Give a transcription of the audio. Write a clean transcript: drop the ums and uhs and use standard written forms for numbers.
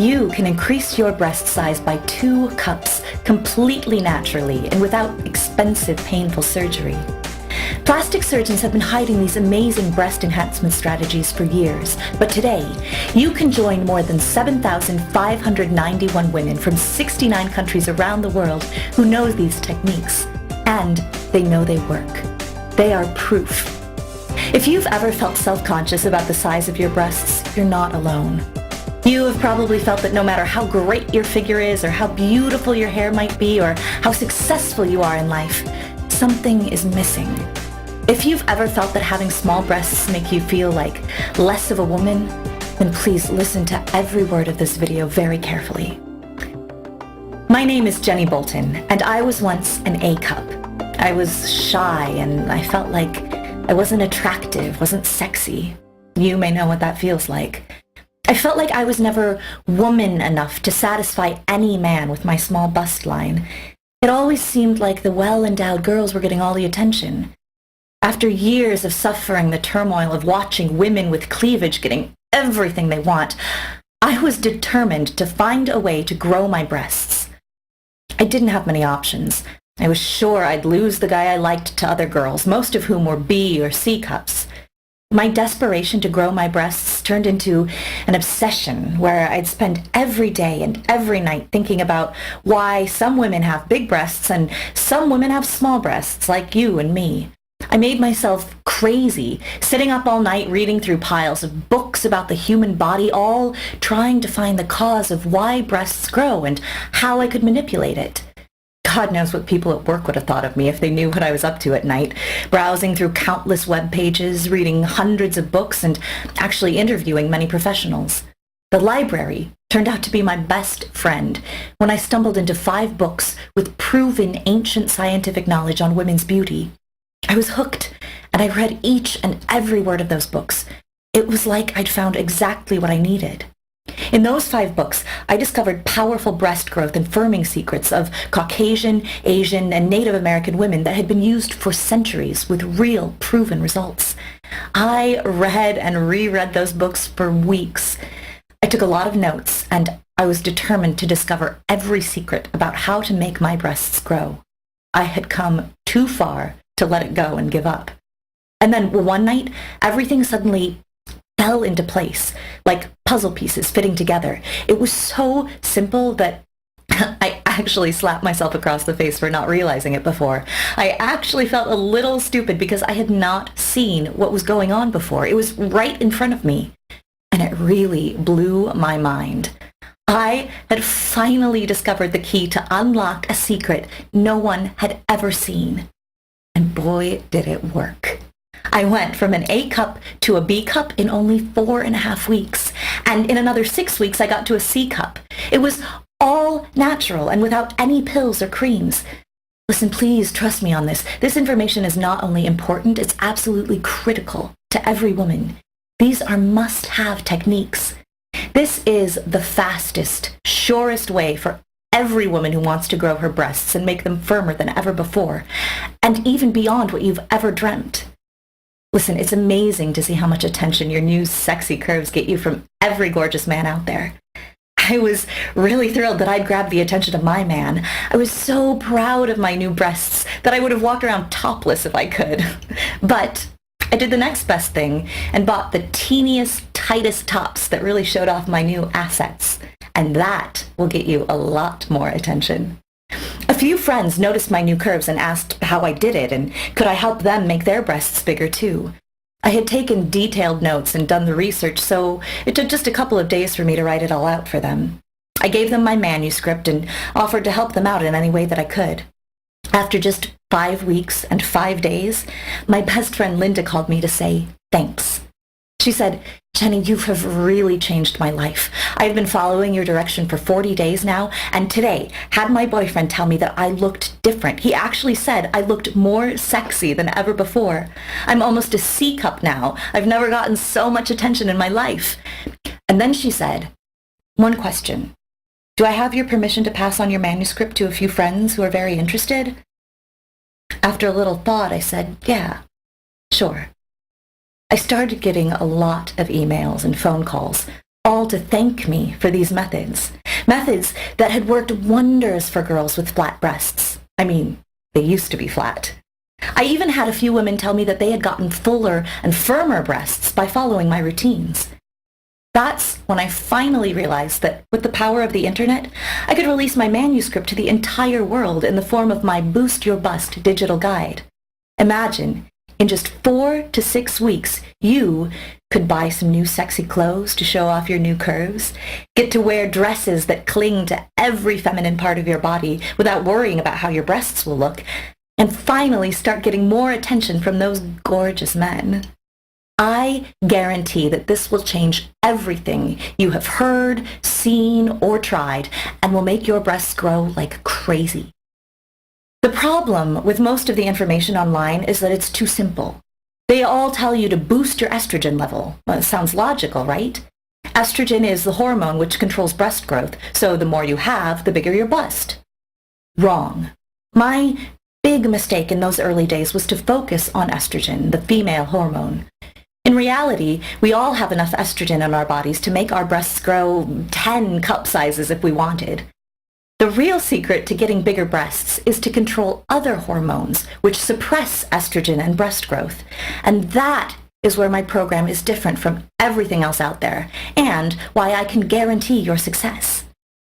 you can increase your breast size by 2 cups completely naturally and without expensive, painful surgery. Plastic surgeons have been hiding these amazing breast enhancement strategies for years, but today, you can join more than 7,591 women from 69 countries around the world who know these techniques, and they know they work. They are proof. If you've ever felt self-conscious about the size of your breasts, you're not alone. You have probably felt that no matter how great your figure is, or how beautiful your hair might be, or how successful you are in life, something is missing. If you've ever felt that having small breasts make you feel like less of a woman, then please listen to every word of this video very carefully. My name is Jenny Bolton, and I was once an A cup. I was shy, and I felt like I wasn't attractive, wasn't sexy. You may know what that feels like. I felt like I was never woman enough to satisfy any man with my small bust line. It always seemed like the well-endowed girls were getting all the attention. After years of suffering the turmoil of watching women with cleavage getting everything they want, I was determined to find a way to grow my breasts. I didn't have many options. I was sure I'd lose the guy I liked to other girls, most of whom were B or C cups. My desperation to grow my breasts turned into an obsession where I'd spend every day and every night thinking about why some women have big breasts and some women have small breasts, like you and me. I made myself crazy, sitting up all night reading through piles of books about the human body, all trying to find the cause of why breasts grow and how I could manipulate it. God knows what people at work would have thought of me if they knew what I was up to at night, browsing through countless web pages, reading hundreds of books, and actually interviewing many professionals. The library turned out to be my best friend when I stumbled into 5 books with proven ancient scientific knowledge on women's beauty. I was hooked, and I read each and every word of those books. It was like I'd found exactly what I needed. In those 5 books, I discovered powerful breast growth and firming secrets of Caucasian, Asian, and Native American women that had been used for centuries with real, proven results. I read and reread those books for weeks. I took a lot of notes, and I was determined to discover every secret about how to make my breasts grow. I had come too far to let it go and give up. And then one night, everything suddenly fell into place, like puzzle pieces fitting together. It was so simple that I actually slapped myself across the face for not realizing it before. I actually felt a little stupid because I had not seen what was going on before. It was right in front of me, and it really blew my mind. I had finally discovered the key to unlock a secret no one had ever seen. And boy, did it work. I went from an A cup to a B cup in only 4.5 weeks. And in another 6 weeks, I got to a C cup. It was all natural and without any pills or creams. Listen, please trust me on this. This information is not only important, it's absolutely critical to every woman. These are must-have techniques. This is the fastest, surest way for every woman who wants to grow her breasts and make them firmer than ever before, and even beyond what you've ever dreamt. Listen, it's amazing to see how much attention your new sexy curves get you from every gorgeous man out there. I was really thrilled that I'd grabbed the attention of my man. I was so proud of my new breasts that I would have walked around topless if I could. But I did the next best thing and bought the teeniest, tightest tops that really showed off my new assets. And that will get you a lot more attention. A few friends noticed my new curves and asked how I did it and could I help them make their breasts bigger too. I had taken detailed notes and done the research, so it took just a couple of days for me to write it all out for them. I gave them my manuscript and offered to help them out in any way that I could. After just 5 weeks and 5 days, my best friend Linda called me to say thanks. She said, "Jenny, you have really changed my life. I've been following your direction for 40 days now, and today had my boyfriend tell me that I looked different. He actually said I looked more sexy than ever before. I'm almost a C cup now. I've never gotten so much attention in my life." And then she said, "One question. Do I have your permission to pass on your manuscript to a few friends who are very interested?" After a little thought, I said, "Yeah, sure." I started getting a lot of emails and phone calls, all to thank me for these methods. Methods that had worked wonders for girls with flat breasts. I mean, they used to be flat. I even had a few women tell me that they had gotten fuller and firmer breasts by following my routines. That's when I finally realized that with the power of the internet, I could release my manuscript to the entire world in the form of my Boost Your Bust digital guide. Imagine, in just 4 to 6 weeks, you could buy some new sexy clothes to show off your new curves, get to wear dresses that cling to every feminine part of your body without worrying about how your breasts will look, and finally start getting more attention from those gorgeous men. I guarantee that this will change everything you have heard, seen, or tried, and will make your breasts grow like crazy. The problem with most of the information online is that it's too simple. They all tell you to boost your estrogen level. Well, it sounds logical, right? Estrogen is the hormone which controls breast growth, so the more you have, the bigger your bust. Wrong. My big mistake in those early days was to focus on estrogen, the female hormone. In reality, we all have enough estrogen in our bodies to make our breasts grow 10 cup sizes if we wanted. The real secret to getting bigger breasts is to control other hormones which suppress estrogen and breast growth. And that is where my program is different from everything else out there, and why I can guarantee your success.